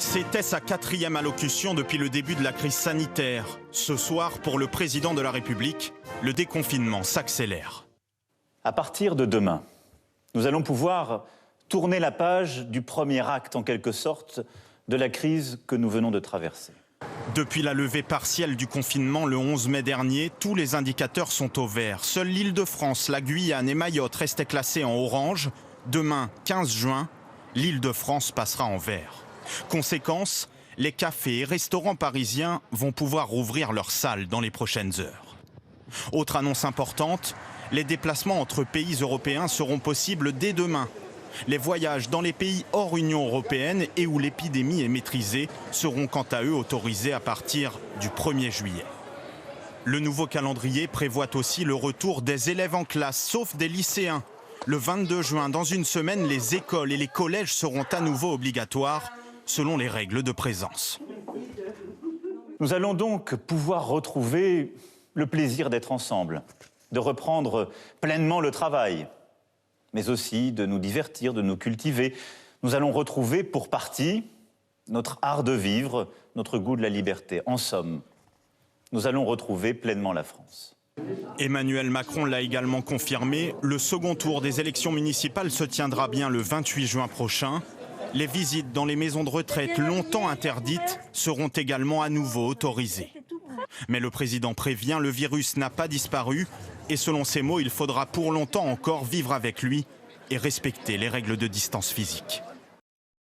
C'était sa 4e allocution depuis le début de la crise sanitaire. Ce soir, pour le président de la République, le déconfinement s'accélère. À partir de demain, nous allons pouvoir tourner la page du premier acte, en quelque sorte, de la crise que nous venons de traverser. Depuis la levée partielle du confinement le 11 mai dernier, tous les indicateurs sont au vert. Seule l'Île-de-France, la Guyane et Mayotte restaient classés en orange. Demain, 15 juin, l'Île-de-France passera en vert. Conséquence, les cafés et restaurants parisiens vont pouvoir rouvrir leurs salles dans les prochaines heures. Autre annonce importante, les déplacements entre pays européens seront possibles dès demain. Les voyages dans les pays hors Union européenne et où l'épidémie est maîtrisée seront quant à eux autorisés à partir du 1er juillet. Le nouveau calendrier prévoit aussi le retour des élèves en classe, sauf des lycéens. Le 22 juin, dans une semaine, les écoles et les collèges seront à nouveau obligatoires, selon les règles de présence. Nous allons donc pouvoir retrouver le plaisir d'être ensemble, de reprendre pleinement le travail, mais aussi de nous divertir, de nous cultiver. Nous allons retrouver pour partie notre art de vivre, notre goût de la liberté. En somme, nous allons retrouver pleinement la France. Emmanuel Macron l'a également confirmé, le second tour des élections municipales se tiendra bien le 28 juin prochain. Les visites dans les maisons de retraite longtemps interdites seront également à nouveau autorisées. Mais le président prévient, le virus n'a pas disparu et selon ses mots, il faudra pour longtemps encore vivre avec lui et respecter les règles de distance physique.